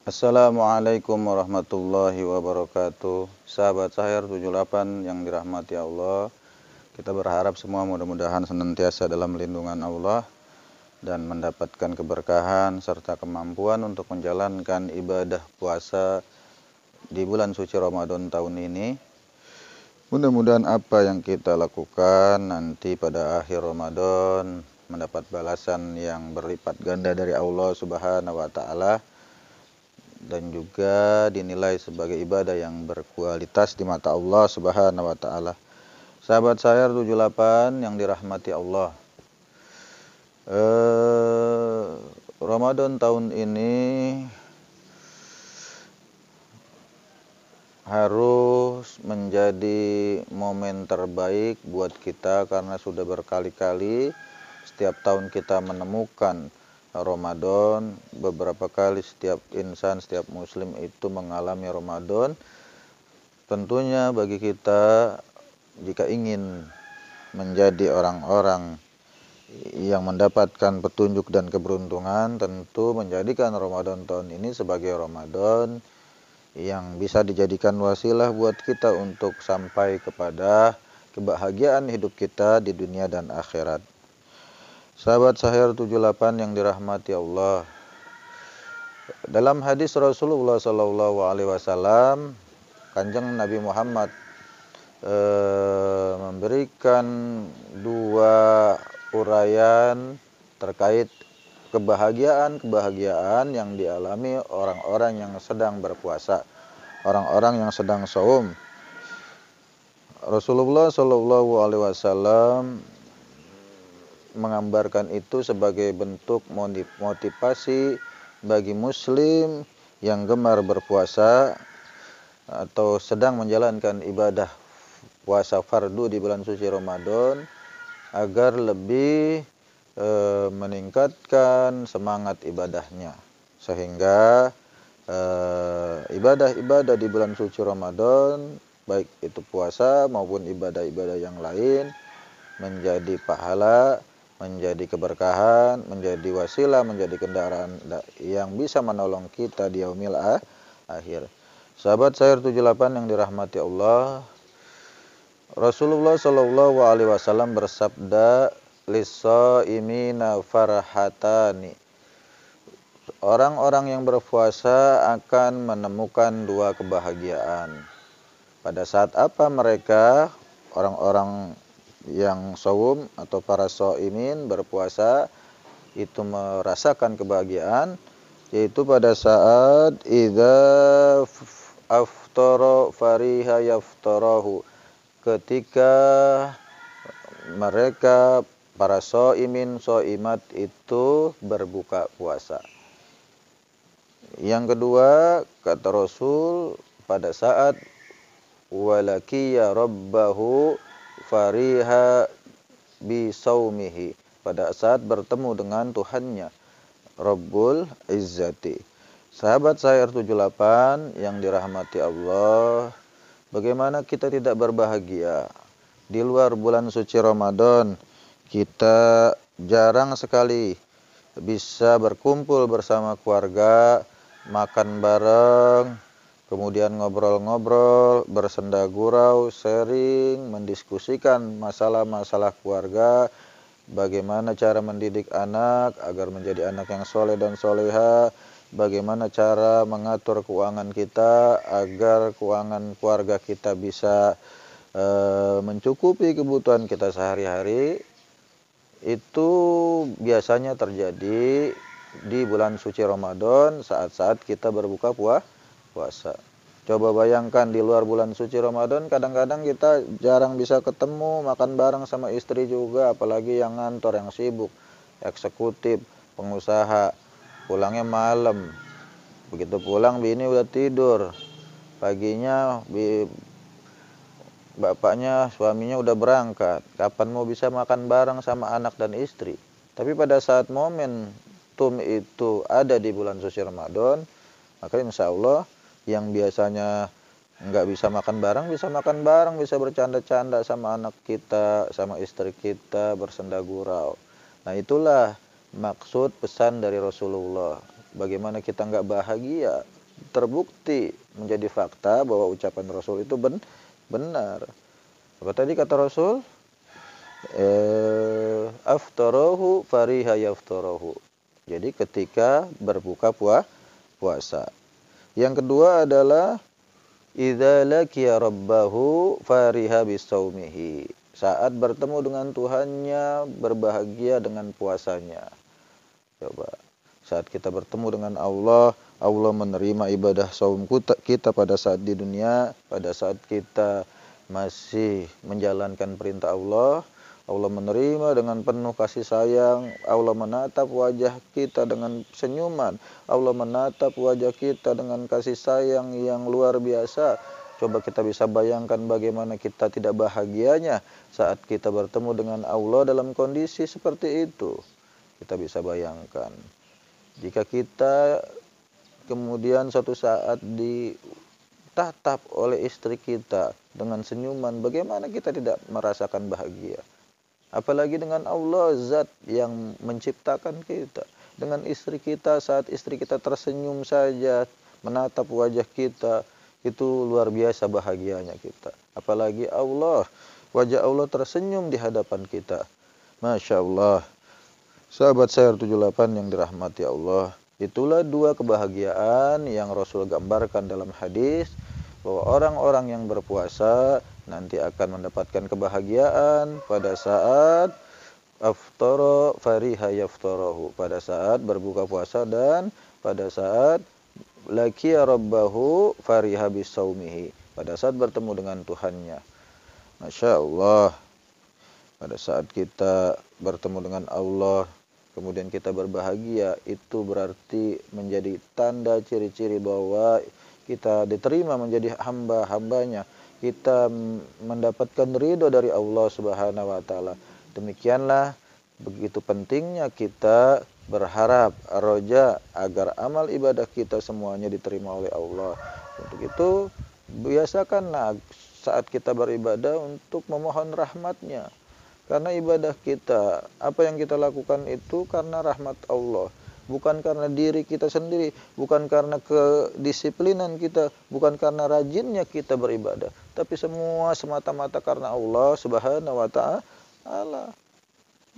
Assalamualaikum warahmatullahi wabarakatuh. Sahabat Sahir 78 yang dirahmati Allah, kita berharap semua mudah-mudahan senantiasa dalam lindungan Allah dan mendapatkan keberkahan serta kemampuan untuk menjalankan ibadah puasa di bulan suci Ramadan tahun ini. Mudah-mudahan apa yang kita lakukan nanti pada akhir Ramadan mendapat balasan yang berlipat ganda dari Allah Subhanahu wa taala dan juga dinilai sebagai ibadah yang berkualitas di mata Allah Subhanahu wa taala. Sahabat saya 78 yang dirahmati Allah. Ramadan tahun ini harus menjadi momen terbaik buat kita karena sudah berkali-kali setiap tahun kita menemukan Ramadan. Beberapa kali setiap insan, setiap muslim itu mengalami Ramadan. Tentunya bagi kita, jika ingin menjadi orang-orang yang mendapatkan petunjuk dan keberuntungan, tentu menjadikan Ramadan tahun ini sebagai Ramadan yang bisa dijadikan wasilah buat kita untuk sampai kepada kebahagiaan hidup kita di dunia dan akhirat. Sahabat Sahir 78 yang dirahmati Allah. Dalam hadis Rasulullah SAW, Kanjeng Nabi Muhammad memberikan dua uraian terkait kebahagiaan yang dialami orang-orang yang sedang berpuasa, orang-orang yang sedang saum. Rasulullah SAW menggambarkan itu sebagai bentuk motivasi bagi muslim yang gemar berpuasa atau sedang menjalankan ibadah puasa fardu di bulan suci Ramadan agar lebih meningkatkan semangat ibadahnya, sehingga ibadah-ibadah di bulan suci Ramadan, baik itu puasa maupun ibadah-ibadah yang lain, menjadi pahala, menjadi keberkahan, menjadi wasilah, menjadi kendaraan yang bisa menolong kita di yaumil akhir. Sahabat Sahir 78 yang dirahmati Allah, Rasulullah SAW bersabda, "Lis-shaimina farhatani." Orang-orang yang berpuasa akan menemukan dua kebahagiaan. Pada saat apa mereka? Orang-orang yang saum atau para shaimin berpuasa itu merasakan kebahagiaan, yaitu pada saat idza aftara fariha yaftarahu, ketika mereka para shaimin shaimat itu berbuka puasa. Yang kedua, kata Rasul, pada saat walakiya rabbahu fariha bisaumihi, pada saat bertemu dengan Tuhannya Rabbul Izzati. Sahabat Sahir 78 yang dirahmati Allah, bagaimana kita tidak berbahagia di luar bulan suci Ramadan? Kita jarang sekali bisa berkumpul bersama keluarga, makan bareng, kemudian ngobrol-ngobrol, bersenda gurau, sharing, mendiskusikan masalah-masalah keluarga, bagaimana cara mendidik anak agar menjadi anak yang soleh dan soleha, bagaimana cara mengatur keuangan kita agar keuangan keluarga kita bisa mencukupi kebutuhan kita sehari-hari. Itu biasanya terjadi di bulan suci Ramadan saat-saat kita berbuka puasa. Coba bayangkan di luar bulan suci Ramadan, kadang-kadang kita jarang bisa ketemu, makan bareng sama istri juga, apalagi yang ngantor, yang sibuk, eksekutif, pengusaha, pulangnya malam. Begitu pulang bini udah tidur, paginya bapaknya, suaminya udah berangkat. Kapan mau bisa makan bareng sama anak dan istri? Tapi pada saat momentum itu ada di bulan suci Ramadan, maka insya Allah yang biasanya nggak bisa makan bareng, bisa bercanda-canda sama anak kita, sama istri kita, bersenda gurau. Nah itulah maksud pesan dari Rasulullah. Bagaimana kita nggak bahagia? Terbukti menjadi fakta bahwa ucapan Rasul itu benar. Apa tadi kata Rasul? Aftarahu fariha yaftarahu. Jadi ketika berbuka puasa. Yang kedua adalah idza laqiya rabbahu fariha bisaumihi. Saat bertemu dengan Tuhannya, berbahagia dengan puasanya. Coba, saat kita bertemu dengan Allah, Allah menerima ibadah saum kita pada saat di dunia, pada saat kita masih menjalankan perintah Allah, Allah menerima dengan penuh kasih sayang, Allah menatap wajah kita dengan senyuman, Allah menatap wajah kita dengan kasih sayang yang luar biasa. Coba kita bisa bayangkan bagaimana kita tidak bahagianya saat kita bertemu dengan Allah dalam kondisi seperti itu. Kita bisa bayangkan. Jika kita kemudian suatu saat ditatap oleh istri kita dengan senyuman, bagaimana kita tidak merasakan bahagia? Apalagi dengan Allah, zat yang menciptakan kita. Dengan istri kita, saat istri kita tersenyum saja, menatap wajah kita, itu luar biasa bahagianya kita. Apalagi Allah, wajah Allah tersenyum di hadapan kita. Masya Allah. Sahabat Sayar 78 yang dirahmati Allah, itulah dua kebahagiaan yang Rasul gambarkan dalam hadis, bahwa orang-orang yang berpuasa nanti akan mendapatkan kebahagiaan pada saat aftara fariha yaftarahu, pada saat berbuka puasa dan pada saat laqiya rabbahu fariha bisaumihi, pada saat bertemu dengan Tuhannya. Masya Allah. Pada saat kita bertemu dengan Allah, kemudian kita berbahagia, itu berarti menjadi tanda ciri-ciri bahwa kita diterima menjadi hamba-hambanya. Kita mendapatkan ridho dari Allah Subhanahu wa Ta'ala. Demikianlah begitu pentingnya kita berharap, roja, agar amal ibadah kita semuanya diterima oleh Allah. Untuk itu, biasakanlah saat kita beribadah untuk memohon rahmat-Nya. Karena ibadah kita, apa yang kita lakukan itu karena rahmat Allah. Bukan karena diri kita sendiri, bukan karena kedisiplinan kita, bukan karena rajinnya kita beribadah. Tapi semua semata-mata karena Allah Subhanahu wa Ta'ala.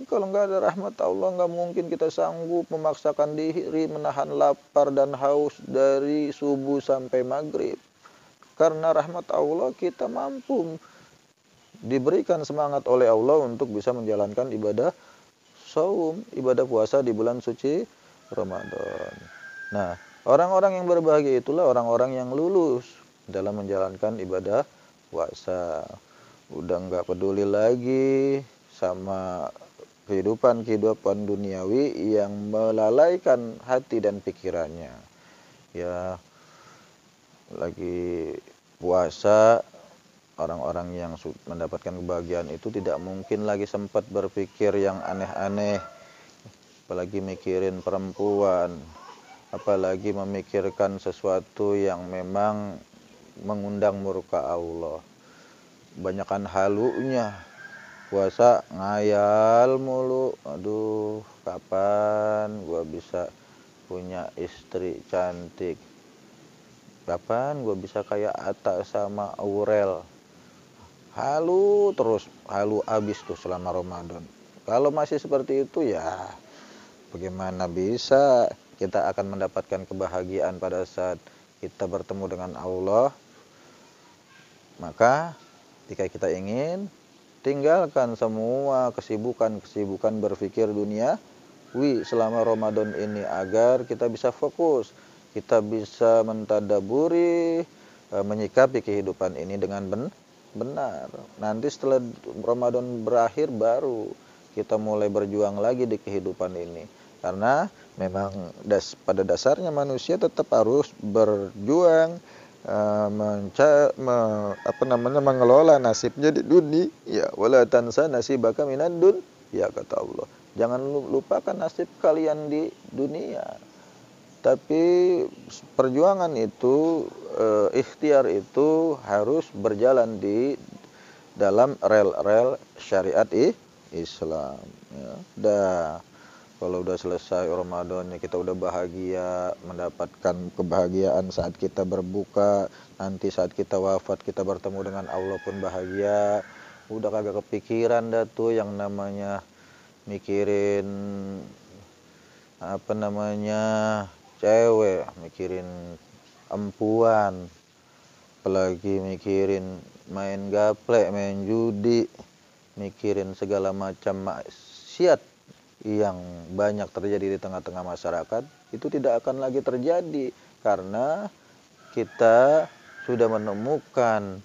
Kalau nggak ada rahmat Allah, nggak mungkin kita sanggup memaksakan diri menahan lapar dan haus dari subuh sampai maghrib. Karena rahmat Allah kita mampu diberikan semangat oleh Allah untuk bisa menjalankan ibadah saum, ibadah puasa di bulan suci Ramadan. Nah, orang-orang yang berbahagia itulah orang-orang yang lulus dalam menjalankan ibadah puasa. Udah nggak peduli lagi sama kehidupan duniawi yang melalaikan hati dan pikirannya. Ya, lagi puasa, orang-orang yang mendapatkan kebahagiaan itu tidak mungkin lagi sempat berpikir yang aneh-aneh, apalagi mikirin perempuan, apalagi memikirkan sesuatu yang memang mengundang murka Allah. Banyakan halunya. Puasa ngayal mulu, aduh kapan gua bisa punya istri cantik, kapan gua bisa kayak Atta sama Aurel. Halu terus, halu abis tuh selama Ramadan. Kalau masih seperti itu ya bagaimana bisa kita akan mendapatkan kebahagiaan pada saat kita bertemu dengan Allah. Maka jika kita ingin, tinggalkan semua kesibukan berpikir duniawi selama Ramadan ini agar kita bisa fokus, kita bisa mentadaburi, menyikapi kehidupan ini dengan benar. Nanti setelah Ramadan berakhir baru kita mulai berjuang lagi di kehidupan ini. Karena memang pada dasarnya manusia tetap harus berjuang, mengelola nasibnya di dunia. Ya, wala tansa nasibaka minad dunya, kata Allah. Jangan lupakan nasib kalian di dunia. Tapi perjuangan itu, ikhtiar itu harus berjalan di dalam rel-rel syariat Islam. Ya. Kalau udah selesai Ramadannya kita udah bahagia, mendapatkan kebahagiaan saat kita berbuka, nanti saat kita wafat kita bertemu dengan Allah pun bahagia. Udah kagak kepikiran dah tuh yang namanya mikirin apa namanya cewek, mikirin empuan, apalagi mikirin main gaplek, main judi, mikirin segala macam maksiat yang banyak terjadi di tengah-tengah masyarakat. Itu tidak akan lagi terjadi karena kita sudah menemukan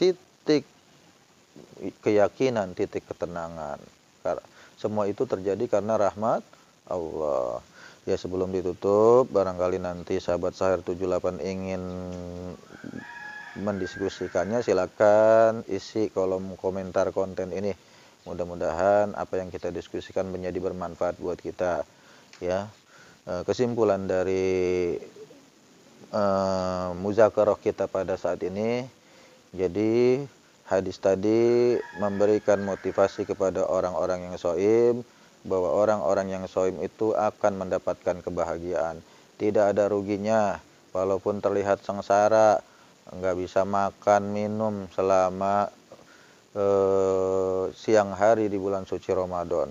titik keyakinan, titik ketenangan. Semua itu terjadi karena rahmat Allah. Ya, sebelum ditutup, barangkali nanti sahabat Sahir 78 ingin mendiskusikannya, silakan isi kolom komentar konten ini. Mudah-mudahan apa yang kita diskusikan menjadi bermanfaat buat kita. Ya, kesimpulan dari muzakarah kita pada saat ini, jadi hadis tadi memberikan motivasi kepada orang-orang yang shaim bahwa orang-orang yang shaim itu akan mendapatkan kebahagiaan. Tidak ada ruginya walaupun terlihat sengsara, nggak bisa makan minum selama siang hari di bulan suci Ramadan.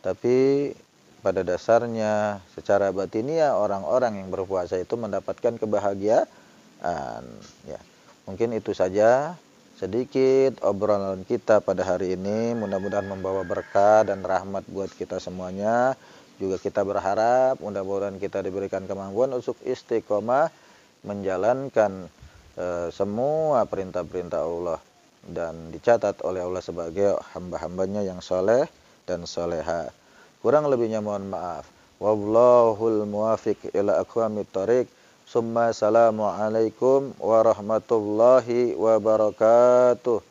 Tapi pada dasarnya secara batiniah orang-orang yang berpuasa itu mendapatkan kebahagiaan. Ya, mungkin itu saja sedikit obrolan kita pada hari ini, mudah-mudahan membawa berkah dan rahmat buat kita semuanya. Juga kita berharap mudah-mudahan kita diberikan kemampuan untuk istiqomah menjalankan semua perintah-perintah Allah dan dicatat oleh Allah sebagai hamba-hambanya yang soleh dan soleha. Kurang lebihnya mohon maaf. Wallahul muwafiq ila aqwamit thoriq. Summa assalamualaikum warahmatullahi wabarakatuh.